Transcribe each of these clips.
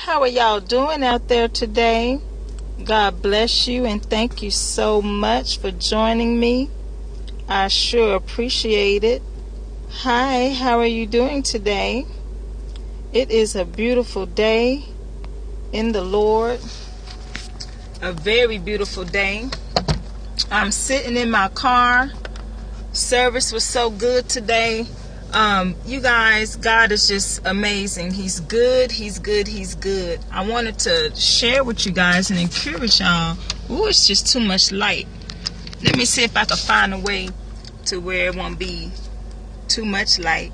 How are y'all doing out there today? God bless you and thank you so much for joining me. I sure appreciate it. Hi, how are you doing today? It is a beautiful day in the Lord. A very beautiful day. I'm sitting in my car. Service was so good today. You guys, God is just amazing. He's good. He's good. He's good. I wanted to share with you guys and encourage y'all. Ooh, it's just too much light. Let me see if I can find a way to where it won't be too much light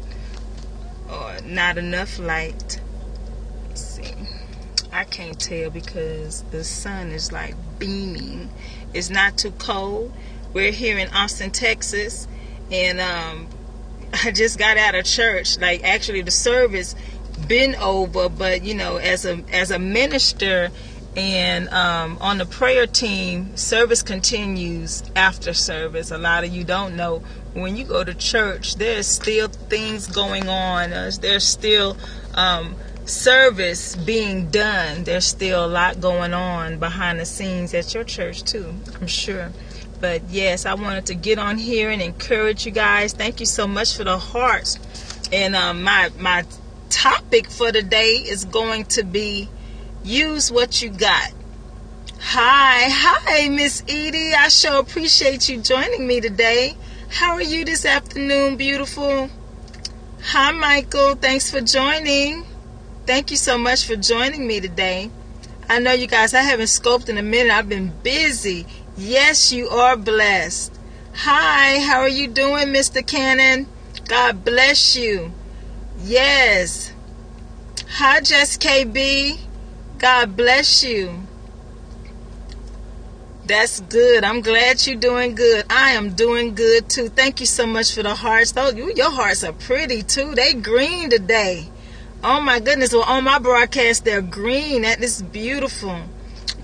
or not enough light. Let's see. I can't tell because the sun is like beaming. It's not too cold. We're here in Austin, Texas, and I just got out of church. Like, actually the service been over, but you know, as a minister and on the prayer team, service continues after service. A lot of you don't know, when you go to church, there's still things going on. There's still service being done. There's still a lot going on behind the scenes at your church too, I'm sure. But yes, I wanted to get on here and encourage you guys. Thank you so much for the hearts. And my topic for today is going to be use what you got. Hi, Miss Edie. I sure appreciate you joining me today. How are you this afternoon, beautiful? Hi, Michael. Thanks for joining. Thank you so much for joining me today. I know you guys, I haven't scoped in a minute. I've been busy. Yes, you are blessed. Hi, how are you doing, Mr. Cannon? God bless you. Yes. Hi, Jess KB. God bless you. That's good. I'm glad you're doing good. I am doing good too. Thank you so much for the hearts. Though your hearts are pretty too. They green today. Oh my goodness. Well, on my broadcast, they're green. That is beautiful.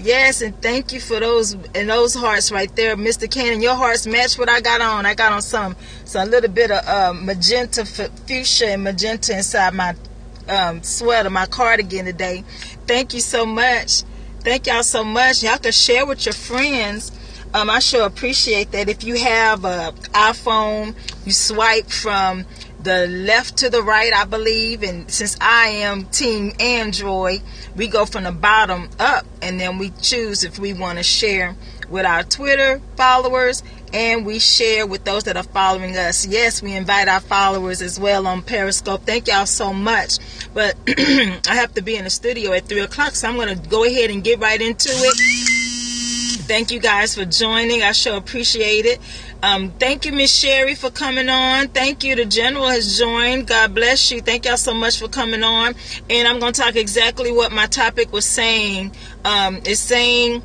Yes, and thank you for those hearts right there, Mr. Cannon. Your hearts match what I got on. I got on some a little bit of magenta, fuchsia, and magenta inside my sweater, my cardigan today. Thank you so much. Thank y'all so much. Y'all can share with your friends. I sure appreciate that. If you have an iPhone, you swipe from the left to the right, I believe, and since I am team Android, we go from the bottom up, and then we choose if we want to share with our Twitter followers, and we share with those that are following us. Yes, we invite our followers as well on Periscope. Thank y'all so much. But I have to be in the studio at 3 o'clock, so I'm going to go ahead and get right into it. Thank you guys for joining. I sure appreciate it. Thank you, Miss Sherry, for coming on. Thank you. The General has joined. God bless you. Thank y'all so much for coming on. And I'm going to talk exactly what my topic was saying. It's saying,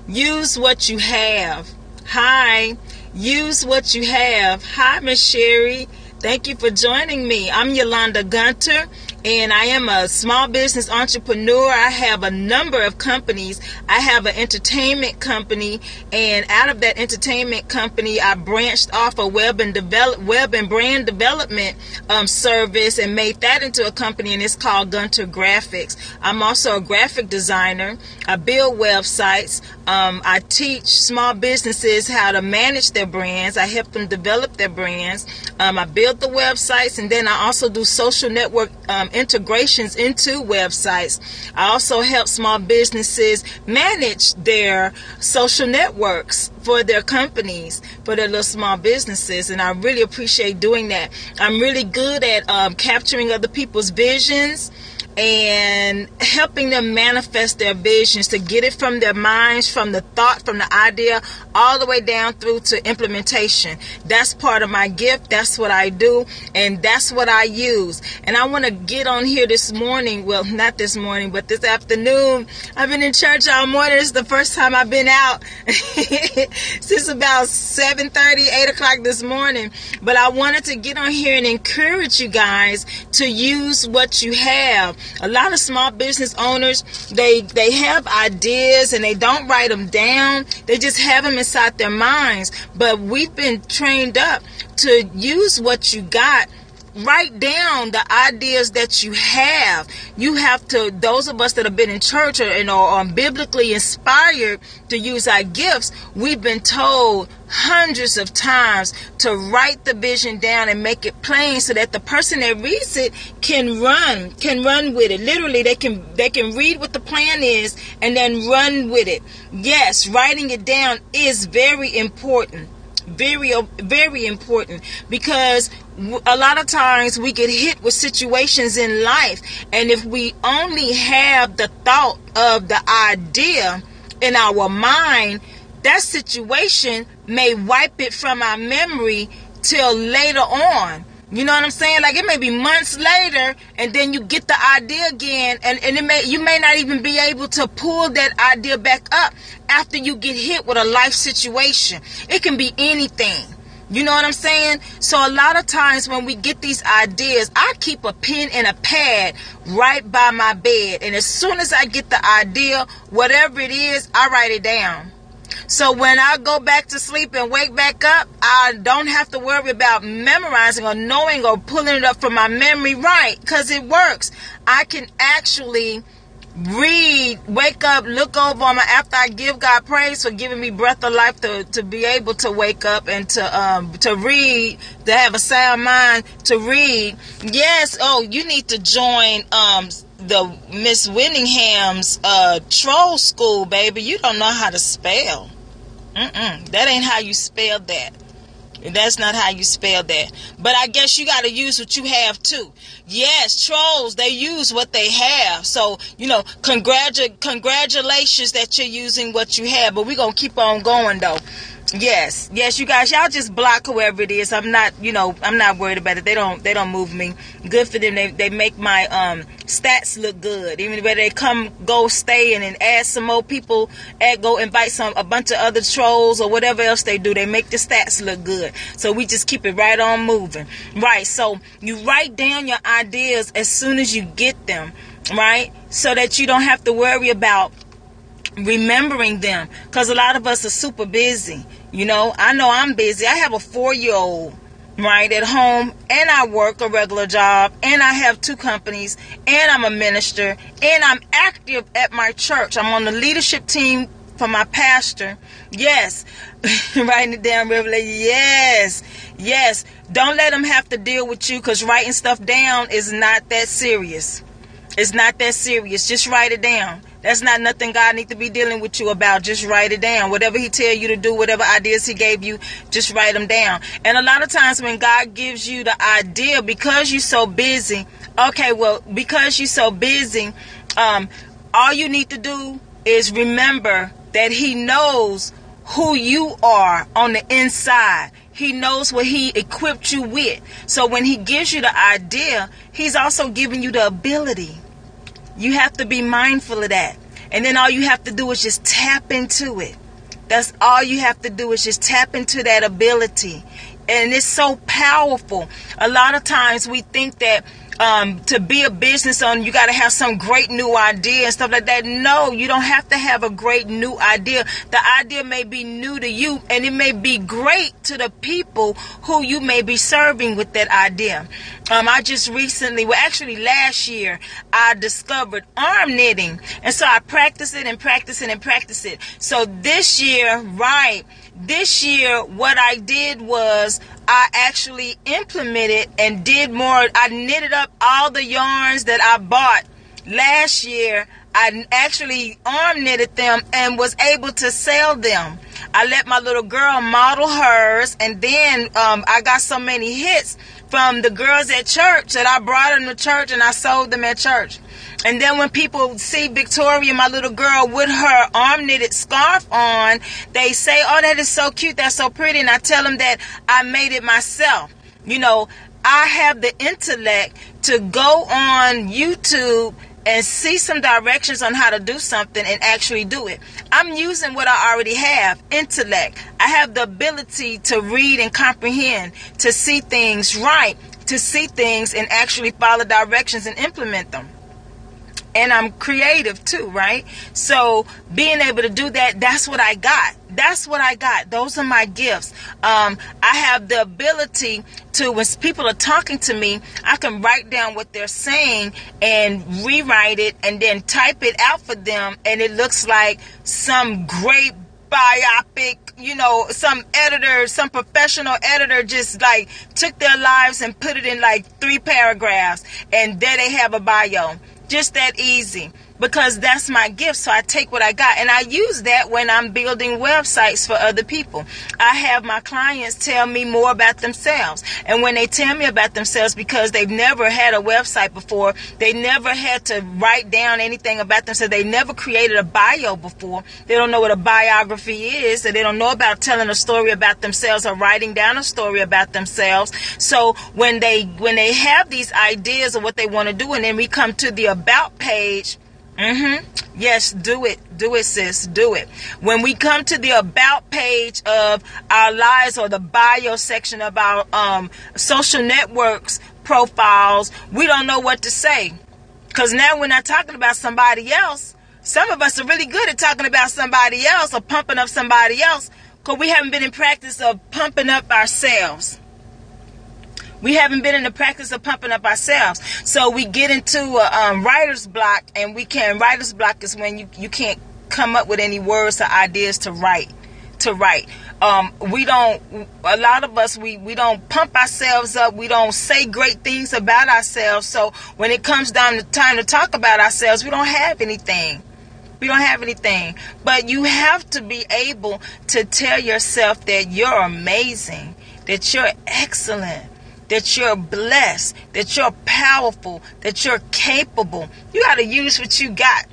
use what you have. Hi. Use what you have. Hi, Miss Sherry. Thank you for joining me. I'm YEMGunter, and I am a small business entrepreneur. I have a number of companies. I have an entertainment company, and out of that entertainment company, I branched off a web and brand development service and made that into a company, and it's called Gunter Graphics. I'm also a graphic designer. I build websites. I teach small businesses how to manage their brands. I help them develop their brands. I build the websites, and then I also do social network integrations into websites. I also help small businesses manage their social networks for their companies, for their little small businesses, and I really appreciate doing that. I'm really good at capturing other people's visions and helping them manifest their visions, to get it from their minds, from the thought, from the idea, all the way down through to implementation. That's part of my gift. That's what I do, and that's what I use. And I want to get on here this morning, well, not this morning, but this afternoon. I've been in church all morning. This is the first time I've been out since about 7:30, 8 o'clock this morning. But I wanted to get on here and encourage you guys to use what you have. A lot of small business owners, they have ideas and they don't write them down. They just have them inside their minds. But we've been trained up to use what you got write down the ideas that you have. You have to, those of us that have been in church or, are biblically inspired to use our gifts, we've been told hundreds of times to write the vision down and make it plain so that the person that reads it can run with it. Literally, they can read what the plan is and then run with it. Yes, writing it down is very important. Very, very important, because a lot of times we get hit with situations in life, and if we only have the thought of the idea in our mind, that situation may wipe it from our memory till later on. You know what I'm saying? Like, it may be months later, and then you get the idea again, and you may not even be able to pull that idea back up after you get hit with a life situation. It can be anything. You know what I'm saying? So a lot of times when we get these ideas, I keep a pen and a pad right by my bed, and as soon as I get the idea, whatever it is, I write it down. So when I go back to sleep and wake back up, I don't have to worry about memorizing or knowing or pulling it up from my memory, right? Because it works. I can actually read, wake up, look over on after I give God praise for giving me breath of life to be able to wake up and to read, to have a sound mind to read. Yes, you need to join the Miss Whittingham's troll school, baby. You don't know how to spell. That ain't how you spell that. That's not how you spell that. But I guess you got to use what you have too. Yes, trolls, they use what they have. So, congratulations that you're using what you have. But we're going to keep on going though. Yes, you guys, y'all just block whoever it is. I'm not worried about it. They don't move me. Good for them. They make my stats look good. Even whether they go stay and then add some more people, go invite a bunch of other trolls or whatever else they do. They make the stats look good. So we just keep it right on moving. Right. So you write down your ideas as soon as you get them, right? So that you don't have to worry about remembering them, because a lot of us are super busy. I know I'm busy. I have a 4-year-old right at home, and I work a regular job, and I have 2 companies, and I'm a minister, and I'm active at my church. I'm on the leadership team for my pastor. Yes. Writing it down, Revelation. Yes. Don't let them have to deal with you, because writing stuff down is not that serious. It's not that serious. Just write it down. That's not nothing God needs to be dealing with you about. Just write it down. Whatever he tell you to do, whatever ideas he gave you, just write them down. And a lot of times when God gives you the idea, because you're so busy, all you need to do is remember that he knows who you are on the inside. He knows what he equipped you with. So when he gives you the idea, he's also giving you the ability. You have to be mindful of that. And then all you have to do is just tap into it. That's all you have to do is just tap into that ability. And it's so powerful. A lot of times we think that to be a business owner, you got to have some great new idea and stuff like that. No, you don't have to have a great new idea. The idea may be new to you, and it may be great to the people who you may be serving with that idea. I just recently, last year, I discovered arm knitting. And so I practiced it and practiced it and practiced it. So this year, what I did was I actually implemented and did more. I knitted up all the yarns that I bought last year. I actually arm knitted them and was able to sell them. I let my little girl model hers, and then I got so many hits from the girls at church that I brought them to church and I sold them at church. And then when people see Victoria, my little girl, with her arm knitted scarf on, they say, "Oh, that is so cute. That's so pretty." And I tell them that I made it myself. I have the intellect to go on YouTube and see some directions on how to do something and actually do it. I'm using what I already have, intellect. I have the ability to read and comprehend, to see things right, to see things and actually follow directions and implement them. and I'm creative too, right? So being able to do that, that's what I got. That's what I got. Those are my gifts. I have the ability to, when people are talking to me, I can write down what they're saying and rewrite it and then type it out for them, and it looks like some great biopic, some editor, some professional editor just like took their lives and put it in like 3 paragraphs, and there they have a bio. Just that easy, because that's my gift. So I take what I got and I use that when I'm building websites for other people. I have my clients tell me more about themselves, and when they tell me about themselves, because they've never had a website before, they never had to write down anything about themselves, they never created a bio before, they don't know what a biography is, and they don't know about telling a story about themselves or writing down a story about themselves. So when they have these ideas of what they want to do, and then we come to the about page. Yes, do it, sis, do it. When we come to the about page of our lives, or the bio section of our social networks profiles, we don't know what to say, because now we're not talking about somebody else. Some of us are really good at talking about somebody else or pumping up somebody else, because we haven't been in practice of pumping up ourselves. We haven't been in the practice of pumping up ourselves. So we get into a writer's block, and writer's block is when you can't come up with any words or ideas to write. We don't, a lot of us, we don't pump ourselves up. We don't say great things about ourselves. So when it comes down to time to talk about ourselves, we don't have anything. But you have to be able to tell yourself that you're amazing, that you're excellent, that you're blessed, that you're powerful, that you're capable. You got to use what you got.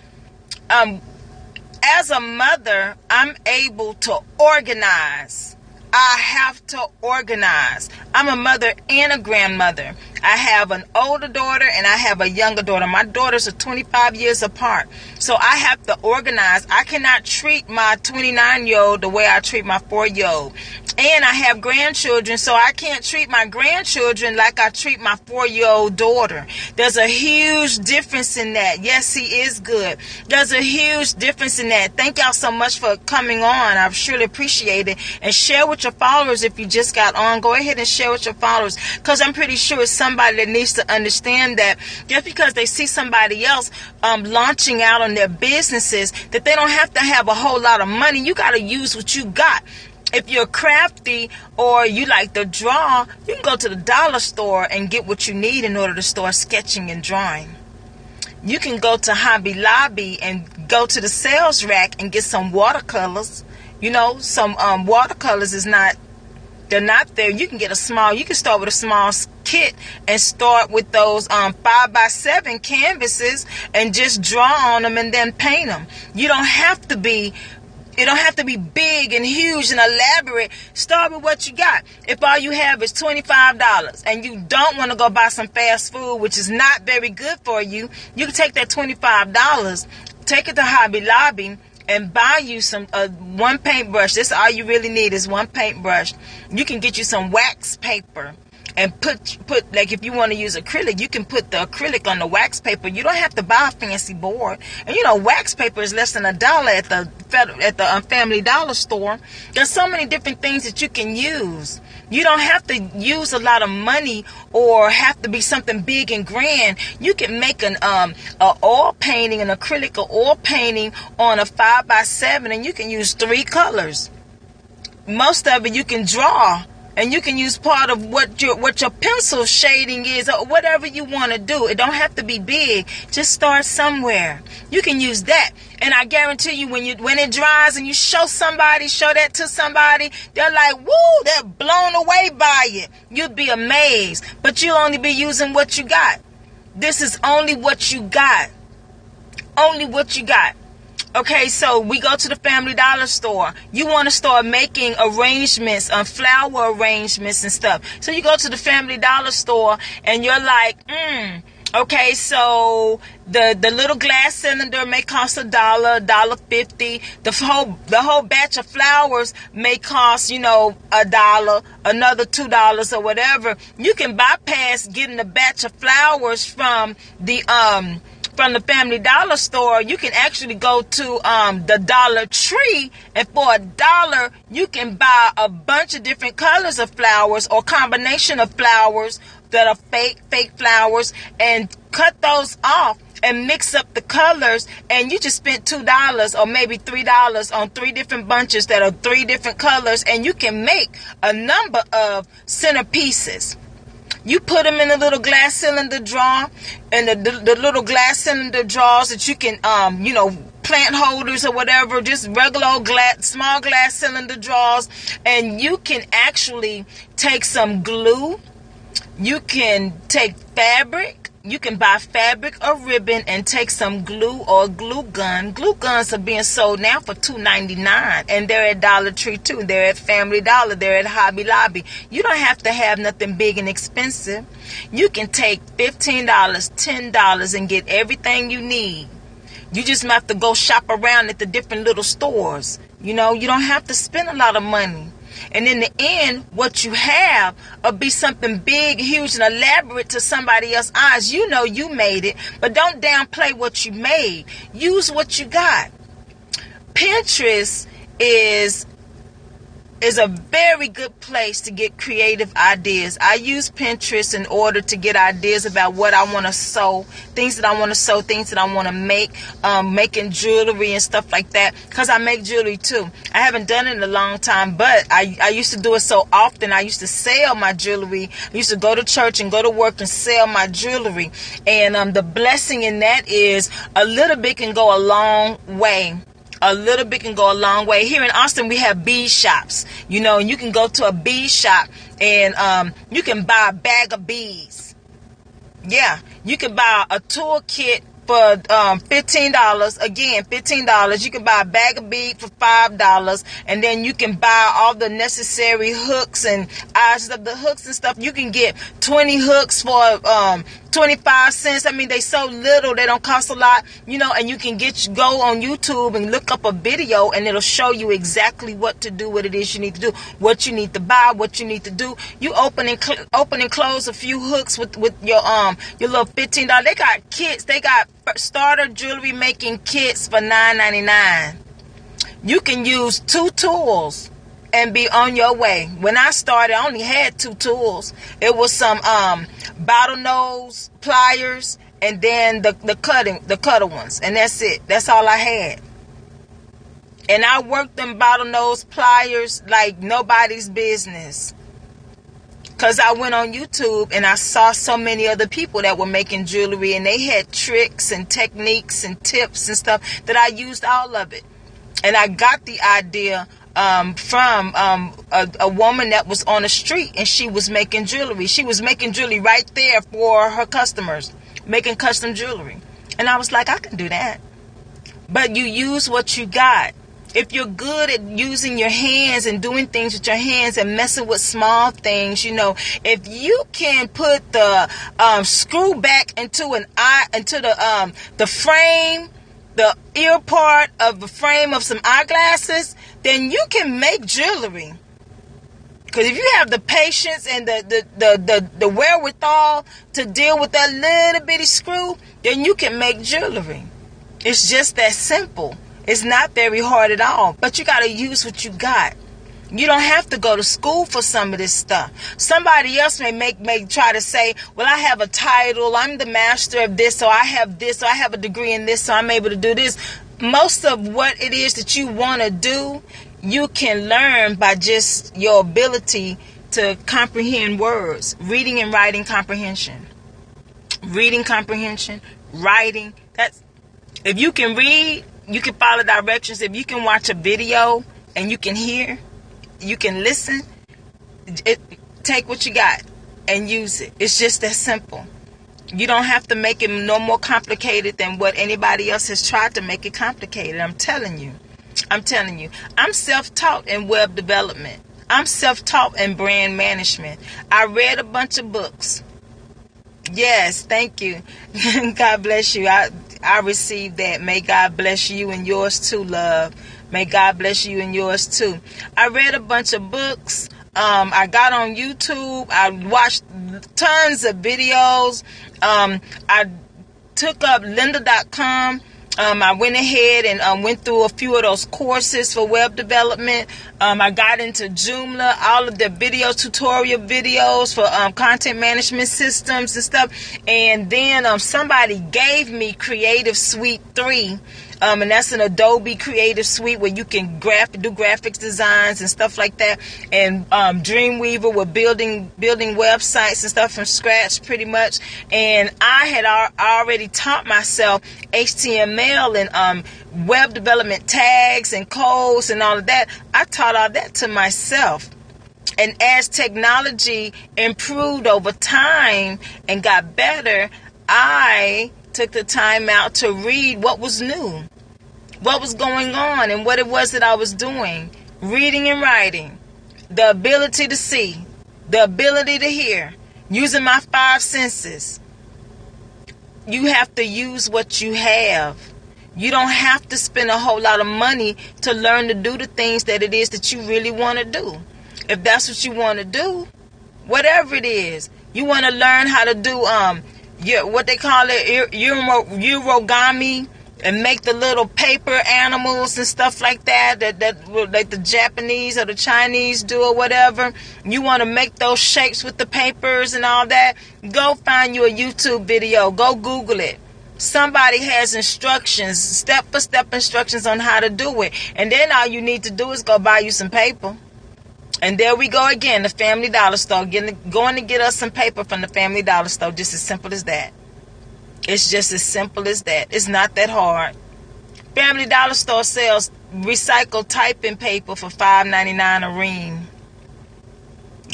As a mother, I'm able to organize. I have to organize. I'm a mother and a grandmother. I have an older daughter and I have a younger daughter. My daughters are 25 years apart. So I have to organize. I cannot treat my 29-year-old the way I treat my 4-year-old. And I have grandchildren, so I can't treat my grandchildren like I treat my 4-year-old daughter. There's a huge difference in that. Yes, he is good. There's a huge difference in that. Thank y'all so much for coming on. I surely appreciate it. And share with your followers if you just got on. Go ahead and share with your followers, because I'm pretty sure it's somebody that needs to understand that just because they see somebody else launching out on their businesses, that they don't have to have a whole lot of money. You got to use what you got. If you're crafty or you like to draw, you can go to the dollar store and get what you need in order to start sketching and drawing. You can go to Hobby Lobby and go to the sales rack and get some watercolors. Some watercolors they're not there. You can start with a small kit and start with those 5x7 canvases and just draw on them and then paint them. It don't have to be big and huge and elaborate. Start with what you got. If all you have is $25 and you don't want to go buy some fast food, which is not very good for you, you can take that $25, take it to Hobby Lobby, and buy you some one paintbrush. That's all you really need is one paintbrush. You can get you some wax paper and put like, if you want to use acrylic, you can put the acrylic on the wax paper. You don't have to buy a fancy board. And wax paper is less than $1 at the Family Dollar store. There's so many different things that you can use. You don't have to use a lot of money or have to be something big and grand. You can make an oil painting, an acrylic or oil painting on a 5x7, and you can use 3 colors. Most of it you can draw, and you can use part of what your pencil shading is, or whatever you want to do. It don't have to be big. Just start somewhere. You can use that. And I guarantee you, when it dries and you show that to somebody, they're like, woo, they're blown away by it. You'll be amazed. But you'll only be using what you got. This is only what you got. Only what you got. Okay, so we go to the Family Dollar store. You want to start making arrangements, flower arrangements and stuff. So you go to the Family Dollar store and you're like, okay, so the little glass cylinder may cost $1, $1.50. The whole batch of flowers may cost, $1, another $2 or whatever. You can bypass getting a batch of flowers from the from the Family Dollar store, you can actually go to the Dollar Tree, and for $1 you can buy a bunch of different colors of flowers or combination of flowers that are fake flowers, and cut those off and mix up the colors, and you just spent $2 or maybe $3 on 3 different bunches that are 3 different colors, and you can make a number of centerpieces. You put them in a little glass cylinder jar, and the little glass cylinder jars that you can, plant holders or whatever, just regular old small glass cylinder jars, and you can actually take some glue. You can take fabric. You can buy fabric or ribbon and take some glue or a glue gun. Glue guns are being sold now for $2.99, and they're at Dollar Tree too. They're at Family Dollar. They're at Hobby Lobby. You don't have to have nothing big and expensive. You can take $15, $10 and get everything you need. You just have to go shop around at the different little stores. You don't have to spend a lot of money. And in the end, what you have will be something big, huge, and elaborate to somebody else's eyes. You know you made it, but don't downplay what you made. Use what you got. Pinterest is a very good place to get creative ideas. I use Pinterest in order to get ideas about what I want to sew, things that I want to sew, things that I want to make, making jewelry and stuff like that, because I make jewelry too. I haven't done it in a long time, but I used to do it so often. I used to sell my jewelry. I used to go to church and go to work and sell my jewelry. And the blessing in that is a little bit can go a long way. A little bit can go a long way. Here in Austin, we have bead shops, and you can go to a bead shop and you can buy a bag of beads. Yeah, you can buy a toolkit for $15. Again, $15. You can buy a bag of beads for $5, and then you can buy all the necessary hooks and eyes of the hooks and stuff. You can get 20 hooks for 25 cents. I mean, they so little, they don't cost a lot, and you can go on YouTube and look up a video, and it'll show you exactly what to do, what it is you need to do, what you need to buy, what you need to do. You open and close a few hooks with your little $15. They got kits. They got starter jewelry making kits for $9.99. You can use 2 tools and be on your way. When I started, I only had 2 tools. It was some bottle nose pliers, and then the cutter ones, and that's it. That's all I had. And I worked them bottle nose pliers like nobody's business, because I went on YouTube and I saw so many other people that were making jewelry, and they had tricks and techniques and tips and stuff that I used all of it. And I got the idea from a woman that was on the street, and she was making jewelry. She was making jewelry right there for her customers, making custom jewelry. And I was like, I can do that. But you use what you got. If you're good at using your hands and doing things with your hands and messing with small things, if you can put the screw back into the frame, the ear part of the frame of some eyeglasses, then you can make jewelry. Because if you have the patience and the wherewithal to deal with that little bitty screw, then you can make jewelry. It's just that simple. It's not very hard at all, but you got to use what you got. You don't have to go to school for some of this stuff. Somebody else may try to say, well, I have a title, I'm the master of this, so I have this, so I have a degree in this, so I'm able to do this. Most of what it is that you want to do, you can learn by just your ability to comprehend words. Reading and writing comprehension. Reading comprehension, writing. If you can read, you can follow directions. If you can watch a video and you can hear, you can listen, take what you got and use it. It's just that simple. You don't have to make it no more complicated than what anybody else has tried to make it complicated. I'm telling you. I'm self-taught in web development. I'm self-taught in brand management. I read a bunch of books. Yes, thank you. God bless you. I received that. May God bless you and yours too, love. May God bless you and yours too. I read a bunch of books. I got on YouTube. I watched tons of videos. I took up lynda.com. I went ahead and went through a few of those courses for web development. I got into Joomla, all of the tutorial videos for content management systems and stuff. And then somebody gave me Creative Suite 3. And that's an Adobe Creative Suite where you can do graphics designs and stuff like that. And Dreamweaver with building websites and stuff from scratch pretty much. And I had already taught myself HTML and web development tags and codes and all of that. I taught all that to myself. And as technology improved over time and got better, I took the time out to read what was new, what was going on, and what it was that I was doing. Reading and writing, the ability to see, the ability to hear, using my 5 senses. You have to use what you have. You don't have to spend a whole lot of money to learn to do the things that it is that you really want to do. If that's what you want to do, whatever it is, you want to learn how to do what they call it, origami, and make the little paper animals and stuff like that like the Japanese or the Chinese do or whatever. You want to make those shapes with the papers and all that. Go find you a YouTube video. Go Google it. Somebody has instructions, step-by-step instructions on how to do it. And then all you need to do is go buy you some paper. And there we go again, the Family Dollar Store. Going to get us some paper from the Family Dollar Store. Just as simple as that. It's just as simple as that. It's not that hard. Family Dollar Store sells recycled typing paper for $5.99 a ream.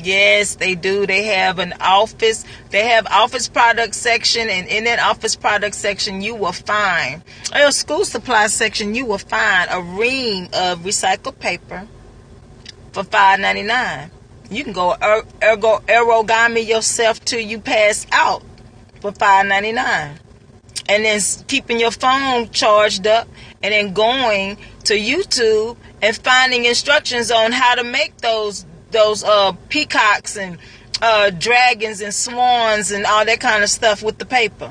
Yes, they do. They have an office. They have office product section, and in that office product section, you will find, or a school supply section, you will find a ream of recycled paper for $5.99. You can go origami yourself till you pass out for $5.99. And then keeping your phone charged up and then going to YouTube and finding instructions on how to make those peacocks and dragons and swans and all that kind of stuff with the paper.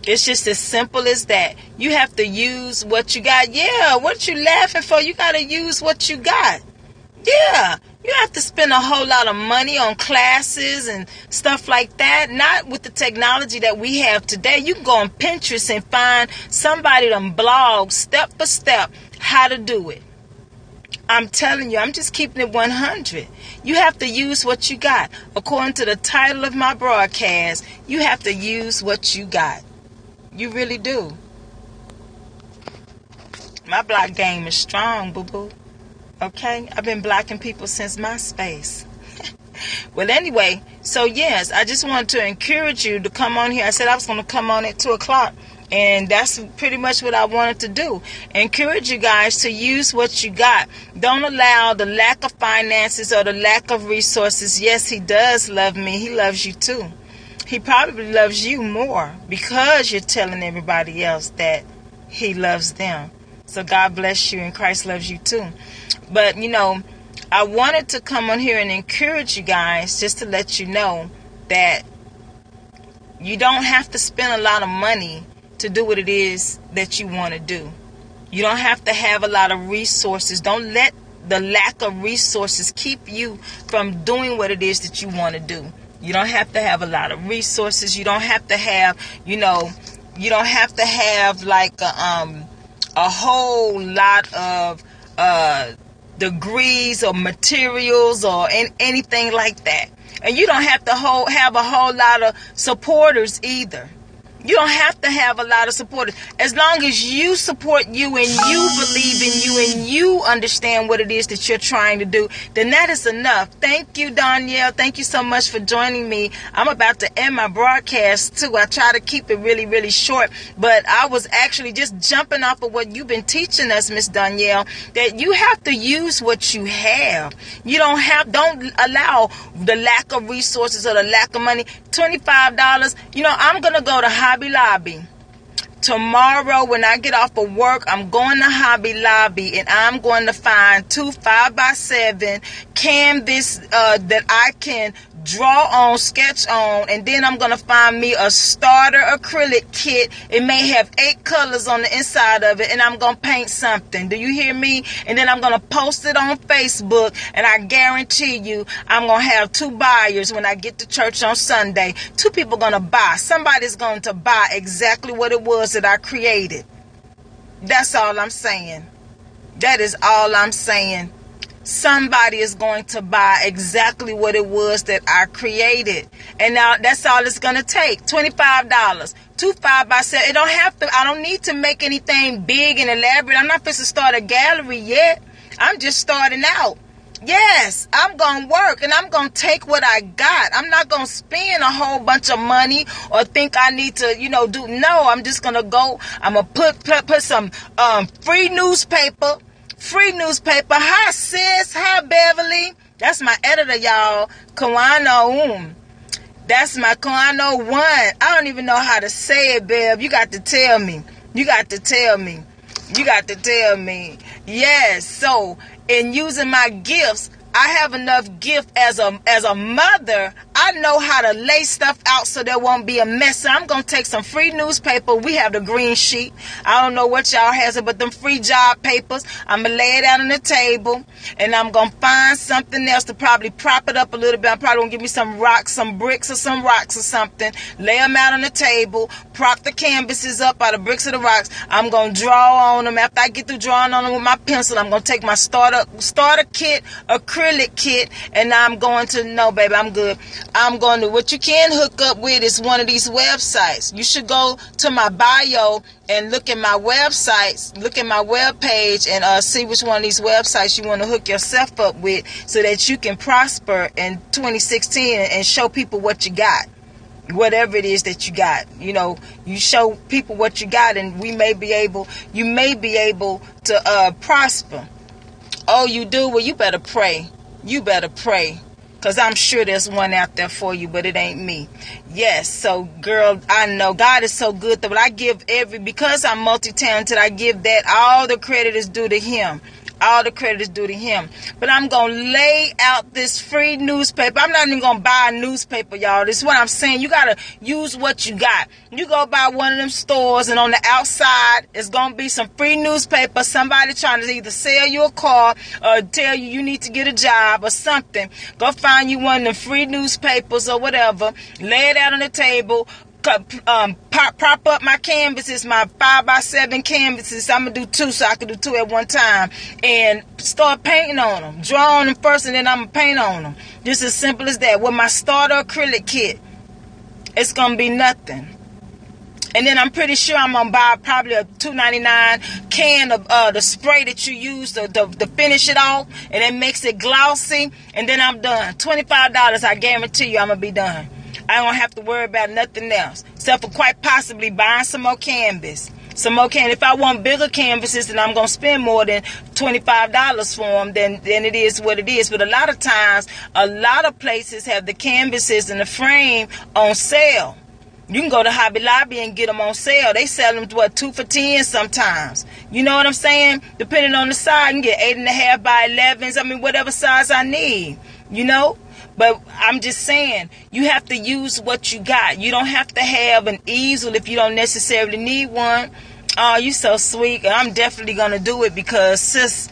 It's just as simple as that. You have to use what you got. Yeah, what you laughing for? You got to use what you got. Yeah, you have to spend a whole lot of money on classes and stuff like that. Not with the technology that we have today. You can go on Pinterest and find somebody done blog step by step how to do it. I'm telling you, I'm just keeping it 100. You have to use what you got. According to the title of my broadcast, you have to use what you got. You really do. My block game is strong, boo-boo. Okay? I've been blocking people since MySpace. Well, anyway, so yes, I just wanted to encourage you to come on here. I said I was going to come on at 2 o'clock. And that's pretty much what I wanted to do. Encourage you guys to use what you got. Don't allow the lack of finances or the lack of resources. Yes, he does love me. He loves you too. He probably loves you more because you're telling everybody else that he loves them. So God bless you and Christ loves you too. But, you know, I wanted to come on here and encourage you guys just to let you know that you don't have to spend a lot of money to do what it is that you want to do. You don't have to have a lot of resources. Don't let the lack of resources keep you from doing what it is that you want to do. You don't have to have a lot of resources. You don't have to have, you don't have to have like a whole lot of degrees or materials or anything like that. And you don't have to have a whole lot of supporters either. You don't have to have a lot of supporters. As long as you support you and you believe in you and you understand what it is that you're trying to do, then that is enough. Thank you, Danielle. Thank you so much for joining me. I'm about to end my broadcast too. I try to keep it really, really short, but I was actually just jumping off of what you've been teaching us, Miss Danielle, that you have to use what you have. Don't allow the lack of resources or the lack of money. $25. I'm going to go to Hobby Lobby. Tomorrow when I get off of work, I'm going to Hobby Lobby and I'm going to find 2 5x7 canvas that I can draw on, sketch on, and then I'm going to find me a starter acrylic kit. It may have 8 colors on the inside of it, and I'm going to paint something. Do you hear me? And then I'm going to post it on Facebook, and I guarantee you I'm going to have 2 buyers when I get to church on Sunday. 2 people going to buy. Somebody's going to buy exactly what it was that I created. That's all I'm saying. That is all I'm saying. Somebody is going to buy exactly what it was that I created. And now that's all it's going to take. $25. 2 5x7. It don't have to. I don't need to make anything big and elaborate. I'm not supposed to start a gallery yet. I'm just starting out. Yes, I'm going to work and I'm going to take what I got. I'm not going to spend a whole bunch of money or think I need to, do. No, I'm just going to go. I'm going to put some free newspaper. Free newspaper. Hi, sis. Hi, Beverly. That's my editor, y'all. Kawano. That's my Kawano 1. I don't even know how to say it, Bev. You got to tell me. You got to tell me. You got to tell me. Yes. So, in using my gifts, I have enough gift as a mother. I know how to lay stuff out so there won't be a mess. So I'm going to take some free newspaper. We have the green sheet. I don't know what y'all has it, but them free job papers. I'm going to lay it out on the table. And I'm going to find something else to probably prop it up a little bit. I'm probably going to give me some rocks, some bricks or some rocks or something. Lay them out on the table. Prop the canvases up by the bricks or the rocks. I'm going to draw on them. After I get through drawing on them with my pencil, I'm going to take my starter kit, acrylic kit, and I'm going to, no, baby, I'm good. I'm going to, what you can hook up with is one of these websites. You should go to my bio and look at my websites, look at my web page, and see which one of these websites you want to hook yourself up with so that you can prosper in 2016 and show people what you got. Whatever it is that you got, you show people what you got, and you may be able to prosper. Oh, you do? Well, you better pray. You better pray. Because I'm sure there's one out there for you, but it ain't me. Yes, so girl, I know God is so good. But I give because I'm multi-talented, I give that all the credit is due to Him. All the credit is due to Him. But I'm going to lay out this free newspaper. I'm not even going to buy a newspaper, y'all. This is what I'm saying. You got to use what you got. You go by one of them stores, and on the outside, it's going to be some free newspaper. Somebody trying to either sell you a car or tell you need to get a job or something. Go find you one of them free newspapers or whatever. Lay it out on the table. Prop up my canvases, my 5x7 canvases. I'm going to do 2 so I can do 2 at one time. And start painting on them. Draw on them first and then I'm going to paint on them. Just as simple as that. With my starter acrylic kit, it's going to be nothing. And then I'm pretty sure I'm going to buy probably a $2.99 can of the spray that you use to finish it off. And it makes it glossy. And then I'm done. $25, I guarantee you I'm going to be done. I don't have to worry about nothing else. Except for quite possibly buying some more canvas. Some more canvas. If I want bigger canvases, then I'm going to spend more than $25 for them, then it is what it is. But a lot of times, a lot of places have the canvases and the frame on sale. You can go to Hobby Lobby and get them on sale. They sell them, 2 for $10 sometimes. You know what I'm saying? Depending on the size, you can get 8.5 by 11s. I mean, whatever size I need, But I'm just saying, you have to use what you got. You don't have to have an easel if you don't necessarily need one. Oh, you so sweet. And I'm definitely going to do it because, sis,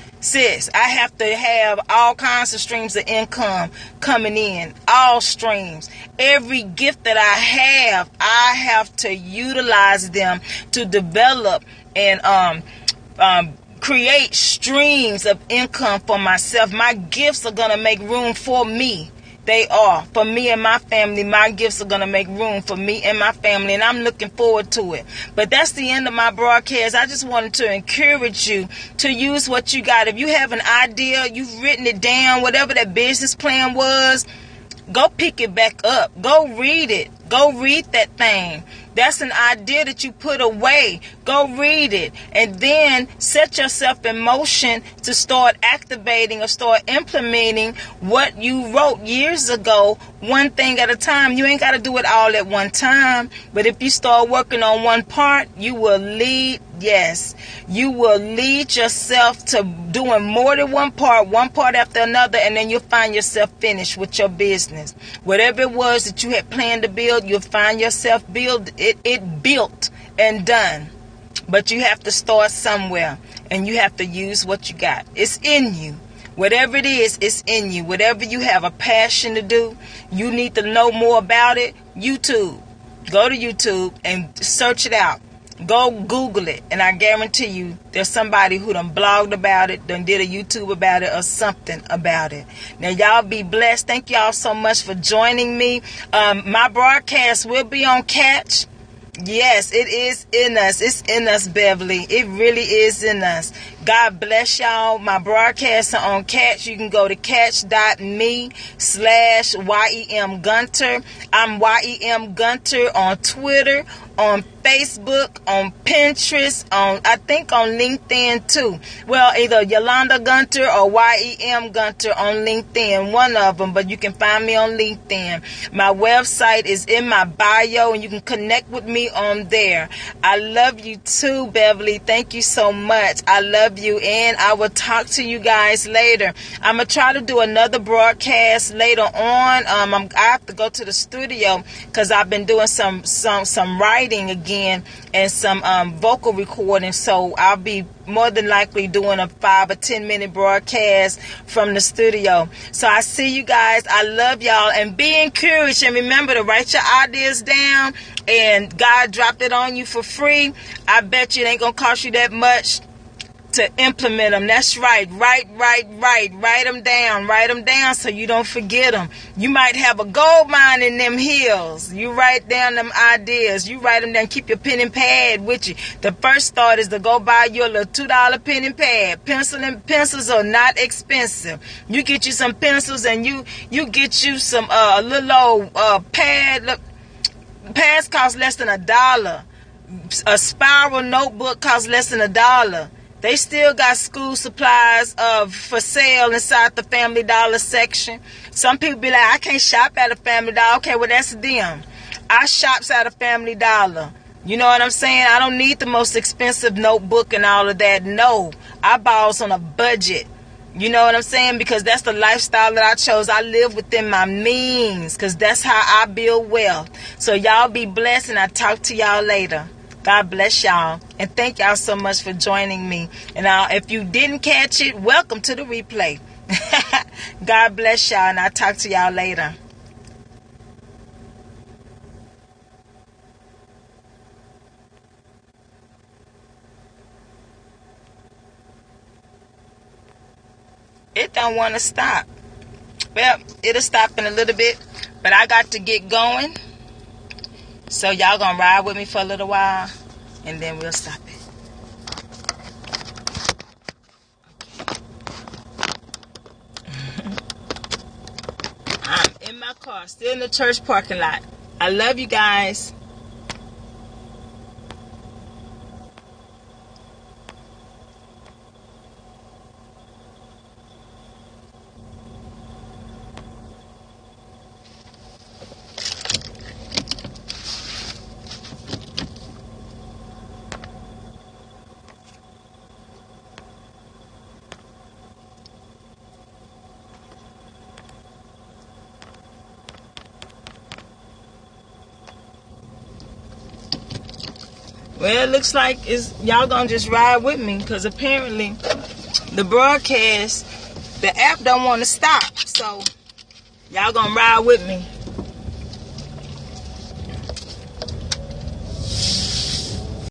I have to have all kinds of streams of income coming in. All streams. Every gift that I have to utilize them to develop and create streams of income for myself. My gifts are going to make room for me. They are. For me and my family, my gifts are going to make room for me and my family, and I'm looking forward to it. But that's the end of my broadcast. I just wanted to encourage you to use what you got. If you have an idea, you've written it down, whatever that business plan was, go pick it back up. Go read it. Go read that thing. That's an idea that you put away. Go read it. And then set yourself in motion to start activating or start implementing what you wrote years ago, one thing at a time. You ain't got to do it all at one time. But if you start working on one part, you will lead. Yes, you will lead yourself to doing more than one part after another, and then you'll find yourself finished with your business. Whatever it was that you had planned to build, you'll find yourself built and done. But you have to start somewhere, and you have to use what you got. It's in you. Whatever it is, it's in you. Whatever you have a passion to do, you need to know more about it. YouTube. Go to YouTube and search it out. Go Google it, and I guarantee you there's somebody who done blogged about it, done did a YouTube about it, or something about it. Now, y'all be blessed. Thank y'all so much for joining me. My broadcast will be on Catch. Yes, it is in us. It's in us, Beverly. It really is in us. God bless y'all. My broadcasts are on Catch. You can go to catch.me/YEMGunter. I'm YEMGunter on Twitter, on Facebook, on Pinterest, I think on LinkedIn too. Well, either Yolanda Gunter or YEMGunter on LinkedIn, one of them, but you can find me on LinkedIn. My website is in my bio, and you can connect with me on there. I love you too, Beverly. Thank you so much. I love you, and I will talk to you guys later. I'm gonna try to do another broadcast later on. I have to go to the studio because I've been doing some writing again and some vocal recording, so I'll be more than likely doing a 5 or 10 minute broadcast from the studio. So I see you guys. I love y'all, and be encouraged, and remember to write your ideas down, and God dropped it on you for free. I bet you it ain't gonna cost you that much to implement them. That's right. Write them down so you don't forget them. You might have a gold mine in them hills. You write down them ideas. You write them down. Keep your pen and pad with you. The first thought is to go buy your little $2 pen and pad. Pencils are not expensive. You get you some pencils, and you get you some little old pad. Look, pads cost less than $1. A spiral notebook costs less than $1. They still got school supplies for sale inside the Family Dollar section. Some people be like, I can't shop at a Family Dollar. Okay, well, that's them. I shops at a Family Dollar. You know what I'm saying? I don't need the most expensive notebook and all of that. No, I balls on a budget. You know what I'm saying? Because that's the lifestyle that I chose. I live within my means because that's how I build wealth. So y'all be blessed, and I'll talk to y'all later. God bless y'all, and thank y'all so much for joining me. And if you didn't catch it, welcome to the replay. God bless y'all, and I'll talk to y'all later. It don't want to stop. Well, it'll stop in a little bit, but I got to get going. So y'all gonna ride with me for a little while, and then we'll stop it. I'm in my car, still in the church parking lot. I love you guys. Well, it looks like y'all gonna just ride with me, because apparently the broadcast, the app don't want to stop. So y'all gonna ride with me.